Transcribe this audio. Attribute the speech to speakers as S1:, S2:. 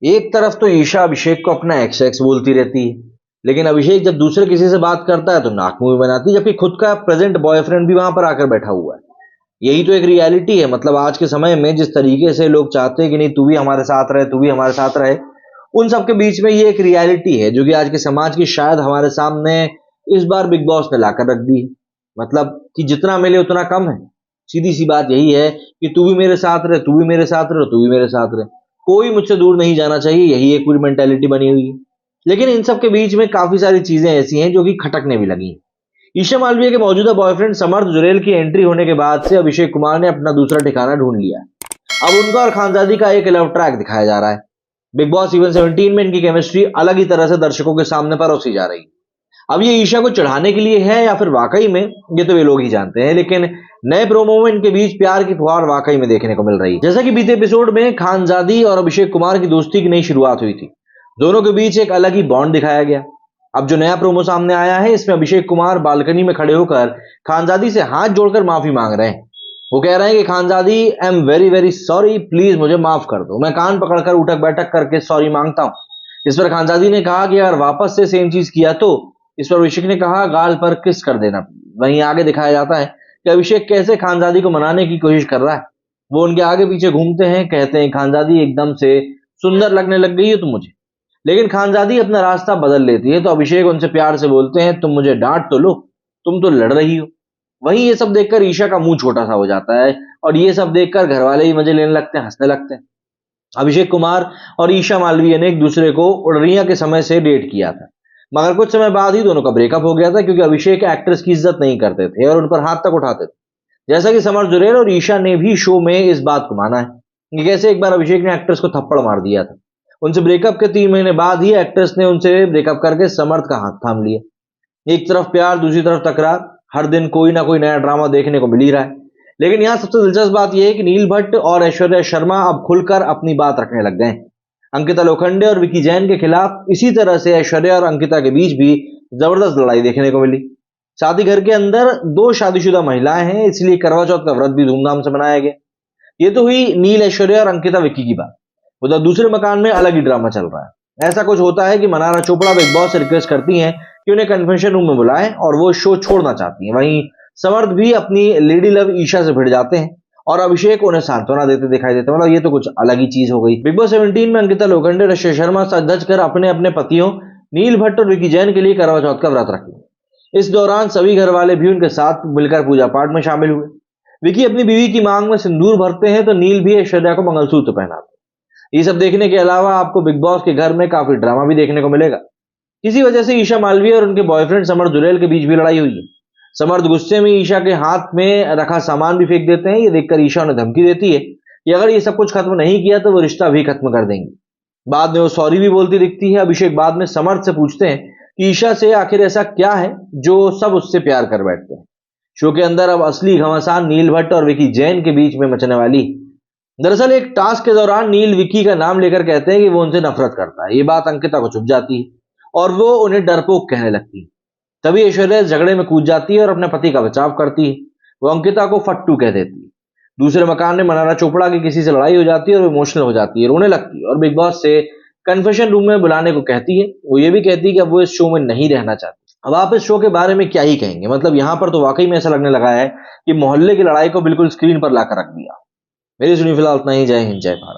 S1: एक तरफ तो ईशा अभिषेक को अपना एक्स एक्स बोलती रहती है, लेकिन अभिषेक जब दूसरे किसी से बात करता है तो नाक मुंह बनाती है, जबकि खुद का प्रेजेंट बॉयफ्रेंड भी वहां पर आकर बैठा हुआ है। यही तो एक रियलिटी है। मतलब आज के समय में जिस तरीके से लोग चाहते हैं कि नहीं तू भी हमारे साथ रहे, तू भी हमारे साथ रहे, उन सब के बीच में ये एक रियलिटी है जो कि आज के समाज की शायद हमारे सामने इस बार बिग बॉस ने लाकर रख दी है। मतलब कि जितना मिले उतना कम है। सीधी सी बात यही है कि तू भी मेरे साथ रहे, तू भी मेरे साथ रहे, तू भी मेरे साथ रहे, कोई मुझसे दूर नहीं जाना चाहिए, यही एक पूरी मेंटेलिटी बनी हुई है। लेकिन इन सब के बीच में काफी सारी चीजें ऐसी हैं जो कि खटकने भी लगी हैं। ईशा मालवीय के मौजूदा बॉयफ्रेंड समर्थ जुरेल की एंट्री होने के बाद से अभिषेक कुमार ने अपना दूसरा ठिकाना ढूंढ लिया है। अब उनका और खानजादी का एक लव ट्रैक दिखाया जा रहा है। बिग बॉस सीजन 17 में इनकी केमिस्ट्री अलग ही तरह से दर्शकों के सामने परोसी जा रही है। अब ये ईशा को चढ़ाने के लिए है या फिर वाकई में, ये तो वे लोग ही जानते हैं, लेकिन नए प्रोमो में इनके बीच प्यार की फुहार वाकई में देखने को मिल रही है। जैसा कि बीते एपिसोड में खानजादी और अभिषेक कुमार की दोस्ती की नई शुरुआत हुई थी, दोनों के बीच एक अलग ही बॉन्ड दिखाया गया। अब जो नया प्रोमो सामने आया है, इसमें अभिषेक कुमार बालकनी में खड़े होकर खानजादी से हाथ जोड़कर माफी मांग रहे हैं। वो कह रहे हैं कि Khanzaadi, I am very very sorry, please मुझे माफ कर दो, मैं कान पकड़कर उठक बैठक करके सॉरी मांगता हूं। इस पर खानजादी ने कहा कि अगर वापस से सेम चीज किया तो। इस पर अभिषेक ने कहा गाल पर किस कर देना। वहीं आगे दिखाया जाता है कि अभिषेक कैसे खानजादी को मनाने की कोशिश कर रहा है। वो उनके आगे पीछे घूमते हैं, कहते हैं खानजादी एकदम से सुंदर लगने लग गई है तुम मुझे। लेकिन खानजादी अपना रास्ता बदल लेती है तो अभिषेक उनसे प्यार से बोलते हैं तुम मुझे डांट तो लो, तुम तो लड़ रही हो। वहीं ये सब देखकर ईशा का मुंह छोटा सा हो जाता है और ये सब देखकर घर वाले ही मजे लेने लगते हैं, हंसने लगते हैं। अभिषेक कुमार और ईशा मालवीय ने एक दूसरे को उड़रिया के समय से डेट किया था, मगर कुछ समय बाद ही दोनों का ब्रेकअप हो गया था क्योंकि अभिषेक एक्ट्रेस की इज्जत नहीं करते थे और उन पर हाथ तक उठाते थे। जैसा कि समर जुरेल और ईशा ने भी शो में इस बात को माना है कि कैसे एक बार अभिषेक ने एक्ट्रेस को थप्पड़ मार दिया था। उनसे ब्रेकअप के 3 महीने बाद ही एक्ट्रेस ने उनसे ब्रेकअप करके समर्थ का हाथ थाम लिया। एक तरफ प्यार, दूसरी तरफ तकरार, हर दिन कोई ना कोई नया ड्रामा देखने को मिल ही रहा है। लेकिन यहाँ सबसे दिलचस्प बात यह है कि नील भट्ट और ऐश्वर्या शर्मा अब खुलकर अपनी बात रखने लग गए हैं। अंकिता लोखंडे और विकी जैन के खिलाफ इसी तरह से ऐश्वर्या और अंकिता के बीच भी जबरदस्त लड़ाई देखने को मिली। साथ ही घर के अंदर 2 शादीशुदा महिलाएं हैं, इसलिए करवा चौथ का व्रत भी धूमधाम से मनाया गया। ये तो हुई नील, ऐश्वर्या और अंकिता विक्की की बात। उधर दूसरे मकान में अलग ही ड्रामा चल रहा है। ऐसा कुछ होता है कि मनारा चोपड़ा बिग बॉस से रिक्वेस्ट करती हैं कि उन्हें कन्फेशन रूम में बुलाएं और वो शो छोड़ना चाहती हैं। वहीं समर्थ भी अपनी लेडी लव ईशा से भिड़ जाते हैं और अभिषेक उन्हें सांत्वना देते दिखाई देते हैं। मतलब ये तो कुछ अलग ही चीज हो गई। बिग बॉस 17 में अंकिता लोखंडे और ऐश्वर्या शर्मा सज धज कर अपने अपने पतियों नील भट्ट और विकी जैन के लिए करवा चौथ का व्रत रखे। इस दौरान सभी घर वाले भी उनके साथ मिलकर पूजा पाठ में शामिल हुए। विकी अपनी बीवी की मांग में सिंदूर भरते हैं तो नील भी ऐश्वर्या को मंगलसूत्र पहनाते हैं। ये सब देखने के अलावा आपको बिग बॉस के घर में काफी ड्रामा भी देखने को मिलेगा। इसी वजह से ईशा मालवीय और उनके बॉयफ्रेंड समर्थ जुरेल के बीच भी लड़ाई हुई है। समर्थ गुस्से में ईशा के हाथ में रखा सामान भी फेंक देते हैं। ये देखकर ईशा उन्हें धमकी देती है कि अगर ये सब कुछ खत्म नहीं किया तो वो रिश्ता भी खत्म कर देंगी। बाद में वो सॉरी भी बोलती दिखती है। अभिषेक बाद में समर्थ से पूछते हैं कि ईशा से आखिर ऐसा क्या है जो सब उससे प्यार कर बैठते हैं। शो के अंदर अब असली घमासान नील भट्ट और विकी जैन के बीच में मचने वाली। दरअसल एक टास्क के दौरान नील विकी का नाम लेकर कहते हैं कि वो उनसे नफरत करता है। ये बात अंकिता को चुभ जाती है और वो उन्हें डरपोक कहने लगती है। तभी ऐश्वर्या झगड़े में कूद जाती है और अपने पति का बचाव करती है। वो अंकिता को फट्टू कह देती है। दूसरे मकान में मनारा चोपड़ा की किसी से लड़ाई हो जाती है और वो इमोशनल हो जाती है, रोने लगती है और बिग बॉस से कन्फेशन रूम में बुलाने को कहती है। वो ये भी कहती है कि अब वो इस शो में नहीं रहना चाहती। अब आप इस शो के बारे में क्या ही कहेंगे? मतलब यहाँ पर तो वाकई में ऐसा लगने लगा है कि मोहल्ले की लड़ाई को बिल्कुल स्क्रीन पर लाकर रख दिया। मेरी सुनी फिलहाल इतना ही। जय हिंद, जय भारत।